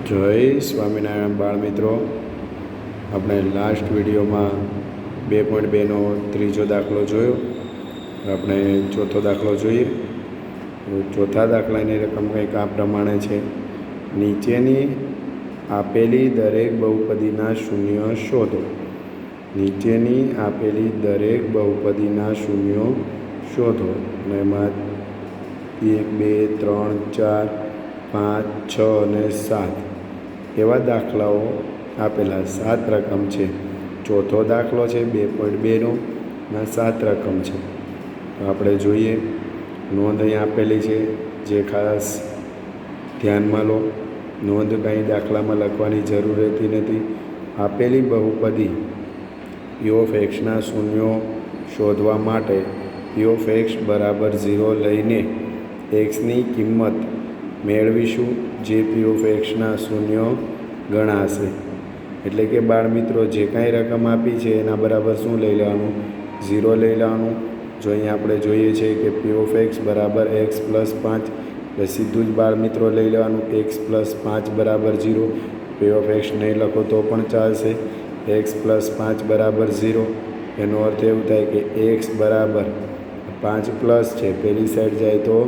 જય સ્વામિનારાયણ બાળ મિત્રો. આપણે લાસ્ટ વિડીયોમાં 2.2નો ત્રીજો દાખલો જોયો. આપણે ચોથો દાખલો જોઈએ. ચોથા દાખલાની રકમ કંઈક આ પ્રમાણે છે. નીચેની આપેલી દરેક બહુપદીના શૂન્ય શોધો. નીચેની આપેલી દરેક બહુપદીના શૂન્યો શોધો. અને એમાં 1 2 3 4 5 6 અને 7 એવા દાખલાઓ આપેલા 7 રકમ છે. ચોથો દાખલો છે 2.2નો ના 7 રકમ છે. તો આપણે જોઈએ. નોંધ અહીં આપેલી છે, જે ખાસ ધ્યાનમાં લો. નોંધ કંઈ દાખલામાં લખવાની જરૂર રહેતી નથી. આપેલી બહુપદી પી ઓફ એક્સના શૂન્યો શોધવા માટે પી ઓફ એક્સ બરાબર 0 લઈને એક્સની કિંમત મેળવીશું, જે પી ઓફ એક્સના શૂન્યો ગણાશે. એટલે કે બાળ મિત્રો, જે કાંઈ રકમ આપી છે એના બરાબર શું લઈ લેવાનું? 0 લઈ લેવાનું. જો અહીં આપણે જોઈએ છે કે પી ઓફ એક્સ બરાબર એક્સ પ્લસ 5, એટલે સીધું જ બાળ મિત્રો લઈ લેવાનું એક્સ પ્લસ 5 બરાબર 0. પી ઓફ એક્સ નહીં લખો તો પણ ચાલશે. એક્સ પ્લસ 5 બરાબર 0. એનો અર્થ એવું થાય કે એક્સ બરાબર 5 પ્લસ છે, પેલી સાઈડ જાય તો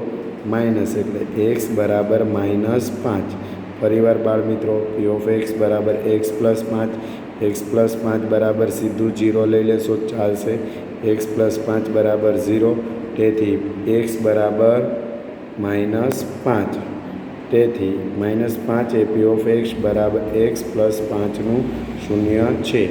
માઇનસ, એટલે એક્સ બરાબર -5. ફરીવાર બાળ મિત્રો, પી ઓફ એક્સ બરાબર એક્સ પ્લસ 5. એક્સ પ્લસ 5 બરાબર સીધું 0 લઈ લેશો ચાલશે. એક્સ પ્લસ 5 બરાબર 0, તેથી એક્સ બરાબર -5. તેથી -5 એ પી ઓફ એક્સ બરાબર એક્સ પ્લસ 5નું શૂન્ય છે.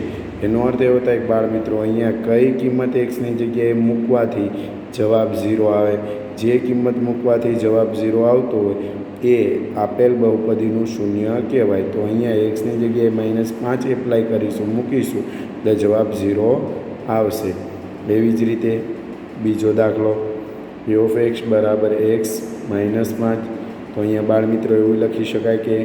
એનો અર્થ એવો થાય કે બાળ મિત્રો, અહીંયા કઈ કિંમત એક્સની જગ્યાએ મૂકવાથી જવાબ 0 આવે? જે કિંમત મૂકવાથી જવાબ 0 આવતો હોય એ આપેલ બહુપદીનું શૂન્ય કહેવાય. તો અહીંયા એક્સની જગ્યાએ -5 એપ્લાય કરીશું, મૂકીશું, એટલે જવાબ 0 આવશે. એવી જ રીતે બીજો દાખલો, પી ઓફ એક્સ બરાબર એક્સ -5. તો અહીંયા બાળ મિત્રો એવું લખી શકાય કે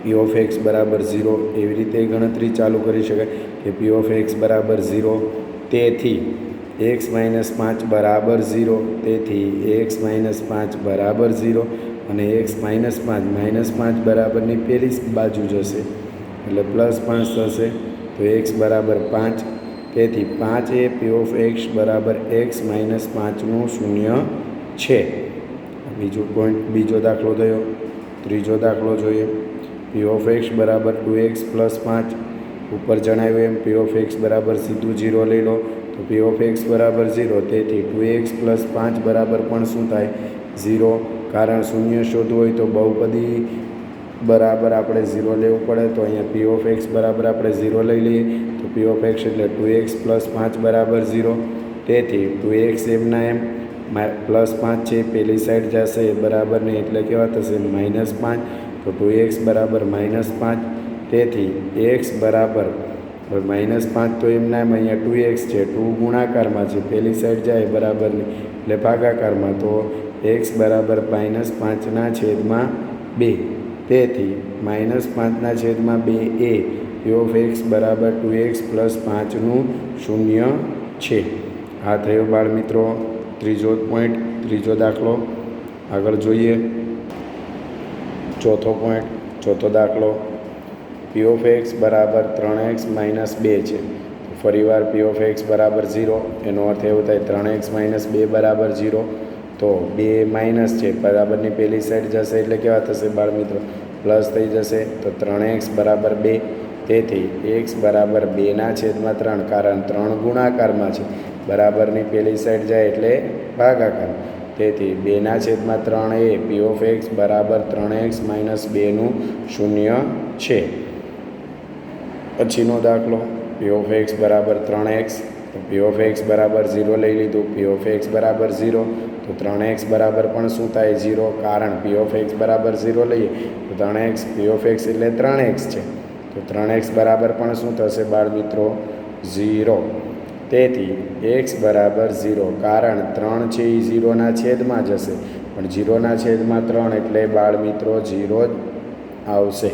પી ઓફ એક્સ બરાબર 0. એવી રીતે ગણતરી ચાલુ કરી શકાય કે પી ઓફ એક્સ બરાબર 0, તેથી એક્સ -5 બરાબર 0, તેથી એક્સ -5 બરાબર 0. અને એક્સ -5 બરાબરની પેલી બાજુ જશે, એટલે +5 થશે. તો એક્સ બરાબર 5, તેથી 5 એ પી ઓફ એક્સ બરાબર એક્સ -5નું શૂન્ય છે. બીજો દાખલો થયો. ત્રીજો દાખલો જોઈએ. પી ઓફ એક્સ બરાબર 2x પ્લસ 5. ઉપર જણાવ્યું એમ પી ઓફ એક્સ બરાબર સીધું 0 લઈ લો, તો પી ઓફ એક્સ બરાબર 0, તેથી 2x પ્લસ 5 બરાબર પણ શું થાય? 0. કારણ શૂન્ય શોધવું હોય તો બહુપદી બરાબર આપણે 0 લેવું પડે. તો અહીંયા પી ઓફ એક્સ બરાબર આપણે 0 લઈ લઈએ, તો પી ઓફ એક્સ એટલે 2x પ્લસ 5 બરાબર 0. તેથી 2x એમના એમ +5 છે, પેલી સાઈડ જશે બરાબર નહીં, એટલે કેવા થશે? -5. તો 2x બરાબર -5. તેથી x બરાબર -5, તો એમના એમ અહીંયા 2x છે, 2 ગુણાકારમાં છે, પેલી સાઈડ જાય બરાબર નહીં, એટલે ભાગાકારમાં. તો x બરાબર -5/2. તેથી -5/2 એ પી ઓફ એક્સ બરાબર 2x પ્લસ 5નું શૂન્ય છે. આ થયો બાળ મિત્રો ત્રીજો પોઈન્ટ, ત્રીજો દાખલો. આગળ જોઈએ ચોથો પોઈન્ટ, ચોથો દાખલો. પી ઓફ એક્સ બરાબર 3x - 2 છે. ફરીવાર પી ઓફ એક્સ બરાબર 0. એનો અર્થ એવો થાય 3x - 2 બરાબર 0. તો 2 માઇનસ છે, બરાબરની પેલી સાઈડ જશે, એટલે કેવા થશે બાળ મિત્રો? પ્લસ થઈ જશે. તો 3x બરાબર 2, તેથી x બરાબર 2/3, કારણ 3 ગુણાકારમાં છે, બરાબરની પેલી સાઈડ જાય એટલે ભાગાકાર. તેથી 2/3 એ પી ઓફ એક્સ બરાબર 3x - 2નું શૂન્ય છે. પછીનો દાખલો, પી ઓફ એક્સ બરાબર 3x. તો પી ઓફ એક્સ બરાબર 0 લઈ લીધું. પી ઓફ એક્સ બરાબર 0, તો 3x બરાબર પણ શું થાય? 0. કારણ પી ઓફ એક્સ બરાબર 0 લઈએ તો 3x, પી ઓફ એક્સ એટલે 3x છે, તો 3x બરાબર પણ શું થશે બાળ મિત્રો? 0. તેથી x બરાબર 0, કારણ 3 છે એ 0ના છેદમાં જશે, પણ 0/3 એટલે બાળ મિત્રો 0 જ આવશે.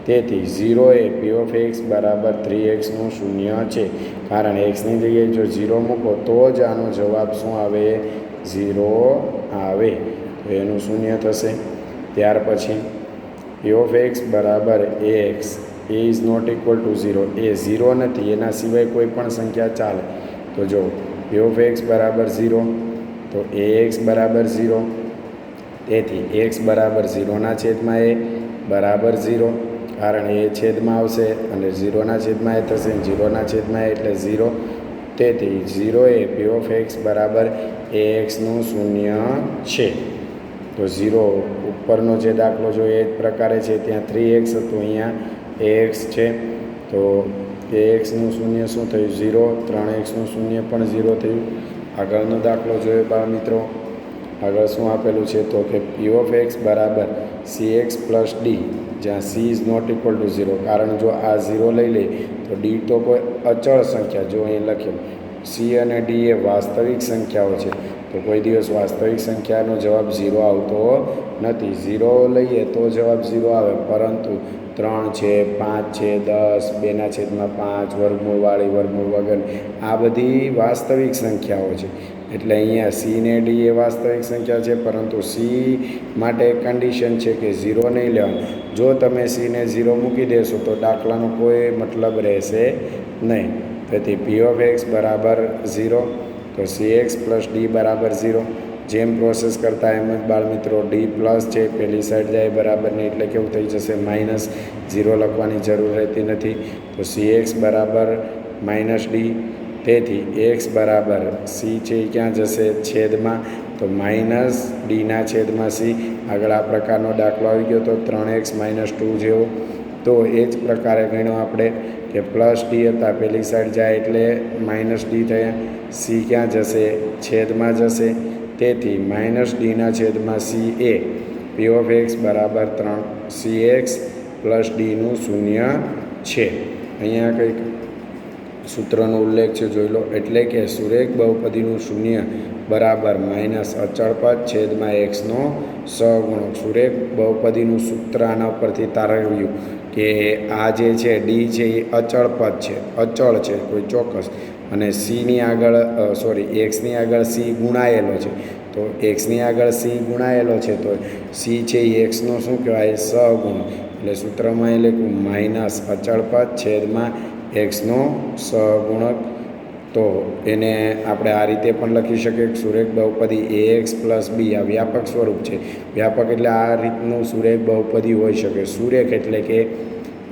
તેથી 0 એ પી ઓફ એક્સ બરાબર 3xનું શૂન્ય છે. કારણ એક્સની જગ્યાએ જો 0 મૂકો તો જ આનો જવાબ શું આવે? 0 આવે. તો એનું શૂન્ય થશે. ત્યાર પછી પી ઓફ એક્સ બરાબર A X A is not equal to 0, A 0 નથી, એના સિવાય કોઈ પણ સંખ્યા ચાલે. તો જો પી ઓફ એક્સ બરાબર 0 તો એ એક્સ બરાબર 0, તેથી એક્સ બરાબર 0ના છેદમાં એ બરાબર 0, કારણ એ છેદમાં આવશે અને 0ના છેદમાં એ થશે, 0ના છેદમાં એ એટલે 0, તેથી 0 એ પી ઓફ એક્સ બરાબર એ એક્સનું શૂન્ય છે. તો 0 ઉપરનો જે દાખલો જો એ જ પ્રકારે છે, ત્યાં 3x હતું, અહીંયા ax છે, તો axનું શૂન્ય શું થયું 0, 3xનું શૂન્ય પણ 0 થયું. આગળનો દાખલો જોયો બાળ મિત્રો. આગળ શું આપેલું છે તો કે પી ઓફ એક્સ બરાબર cx પ્લસ ડી, જ્યાં c is not equal to 0, કારણ જો આ 0 લઈ લે તો ડી તો કોઈ અચળ સંખ્યા, જો અહીં લખેલું c અને ડી એ વાસ્તવિક સંખ્યાઓ છે, તો કોઈ દિવસ વાસ્તવિક સંખ્યાનો જવાબ 0 આવતો નથી. 0 લઈએ તો જવાબ 0 આવે, પરંતુ 3 છે, 5 છે, 10, 2/5, વર્ગમૂળવાળી, વર્ગમૂળ વગર, આ બધી વાસ્તવિક સંખ્યાઓ છે. એટલે અહીંયા સી ને ડી એ વાસ્તવિક સંખ્યા છે, પરંતુ સી માટે કન્ડિશન છે કે 0 નહીં લેવાનું. જો તમે સીને 0 મૂકી દેશો તો દાખલાનો કોઈ મતલબ રહેશે નહીં. તેથી પી ઓફ એક્સ બરાબર 0, તો સી એક્સ પ્લસ ડી બરાબર 0. જેમ પ્રોસેસ કરતા એમ જ બાળ મિત્રો ડી પ્લસ છે, પેલી સાઈડ જાય બરાબર નહીં, એટલે કેવું થઈ જશે માઇનસ, 0 લખવાની જરૂર રહેતી નથી. તો સી એક્સ બરાબર માઇનસ ડી, તેથી એક્સ બરાબર સી છે એ ક્યાં જશે છેદમાં, તો માઇનસ ડીના છેદમાં સી. આગળ આ પ્રકારનો દાખલો આવી ગયો તો 3x - 2 જેવો. તો એ જ પ્રકારે ગણ્યો આપણે કે પ્લસ ડી હતા, પેલી સાઈડ જાય એટલે માઇનસ ડી થયા, સી ક્યાં જશે છેદમાં જશે, તેથી માઇનસ ડીના છેદમાં C A P of x બરાબર 3cx પ્લસ ડીનું શૂન્ય છે. અહીંયા કંઈક સૂત્રનો ઉલ્લેખ છે, જોઈ લો. એટલે કે સુરેખ બહુપદીનું શૂન્ય બરાબર માઇનસ અચળ પદ છેદમાં એક્સનો સહગુણક. સુરેખ બહુપદીનું સૂત્ર આના ઉપરથી તારવ્યું કે આ જે છે ડી છે એ અચળ પદ છે, અચળ છે કોઈ ચોક્કસ, અને સીની આગળ એક્સની આગળ સી ગુણાયેલો છે. તો એક્સની આગળ સી ગુણાયેલો છે તો સી છે એ એક્સનો શું કહેવાય સહગુણક. એટલે સૂત્રમાં એ લખ્યું માઇનસ અચળ પદ છેદમાં એક્સનો સહગુણક. તો એને આપણે આ રીતે પણ લખી શકીએ કે સુરેખ બહુપદી એ એક્સ પ્લસ બી, આ વ્યાપક સ્વરૂપ છે. વ્યાપક એટલે આ રીતનું સુરેખ બહુપદી હોઈ શકે. સુરેખ એટલે કે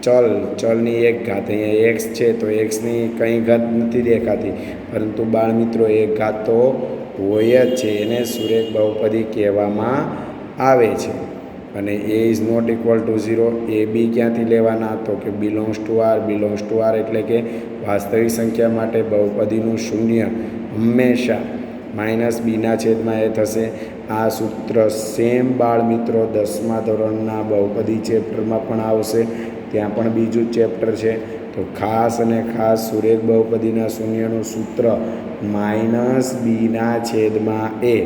ચલની એક ઘાત, અહીંયા એક્સ છે તો એક્સની કંઈ ઘાત નથી દેખાતી, પરંતુ બાળ મિત્રો એક ઘાત તો હોય જ છે, એને સુરેખ બહુપદી કહેવામાં આવે છે. અને એ ઇઝ નોટ ઇક્વલ ટુ 0, એ બી ક્યાંથી લેવાના તો કે બિલોંગ્સ ટુ આર, એટલે કે વાસ્તવિક સંખ્યા માટે બહુપદીનું શૂન્ય હંમેશા માઇનસ બીના છેદમાં એ થશે. આ સૂત્ર સેમ બાળ મિત્રો 10મા ધોરણના બહુપદી ચેપ્ટરમાં પણ આવશે, ત્યાં પણ બીજું જ ચેપ્ટર છે. તો ખાસ અને ખાસ સુરેખ બહુપદીના શૂન્યનું સૂત્ર માઇનસ બીના છેદમાં એ,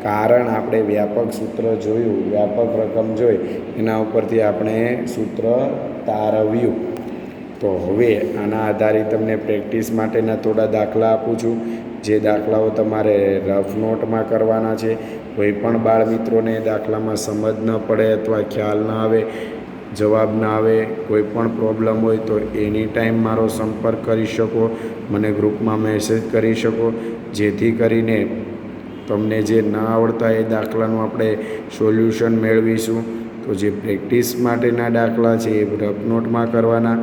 કારણ આપણે વ્યાપક સૂત્ર જોયું, વ્યાપક રકમ જોઈ, એના ઉપરથી આપણે સૂત્ર તારવ્યું. તો હવે આના આધારે તમને પ્રેક્ટિસ માટેના થોડા દાખલા આપું છું, જે દાખલાઓ તમારે રફ નોટમાં કરવાના છે. કોઈ પણ બાળ મિત્રોને દાખલામાં સમજ ન પડે અથવા ખ્યાલ ન આવે, જવાબ ના આવે, કોઈ પણ પ્રોબ્લેમ હોય તો એની ટાઈમ મારો સંપર્ક કરી શકો, મને ગ્રુપમાં મેસેજ કરી શકો, જેથી કરીને તમને જે ન આવડતા એ દાખલાનું આપણે સોલ્યુશન મેળવીશું. તો જે પ્રેક્ટિસ માટેના દાખલા છે એ રફ નોટમાં કરવાના,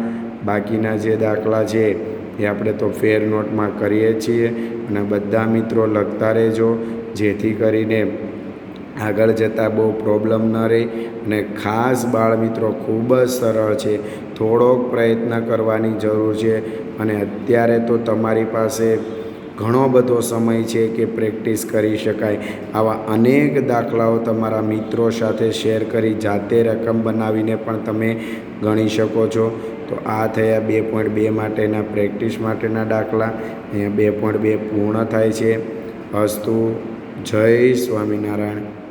બાકીના જે દાખલા છે એ આપણે તો ફેર નોટમાં કરીએ છીએ. અને બધા મિત્રો લખતા રહેજો, જેથી કરીને આગળ જતાં બહુ પ્રોબ્લેમ ન રહે. અને ખાસ બાળ મિત્રો ખૂબ જ સરળ છે, થોડોક પ્રયત્ન કરવાની જરૂર છે. અને અત્યારે તો તમારી પાસે ઘણો બધો સમય છે કે પ્રેક્ટિસ કરી શકાય. આવા અનેક દાખલાઓ તમારા મિત્રો સાથે શેર કરી જાતે રકમ બનાવીને પણ તમે ગણી શકો છો. તો આ થયા 2.2 માટેના પ્રેક્ટિસ માટેના દાખલા. અહીંયા 2.2 પૂર્ણ થાય છે. અસ્તુ. જય સ્વામિનારાયણ.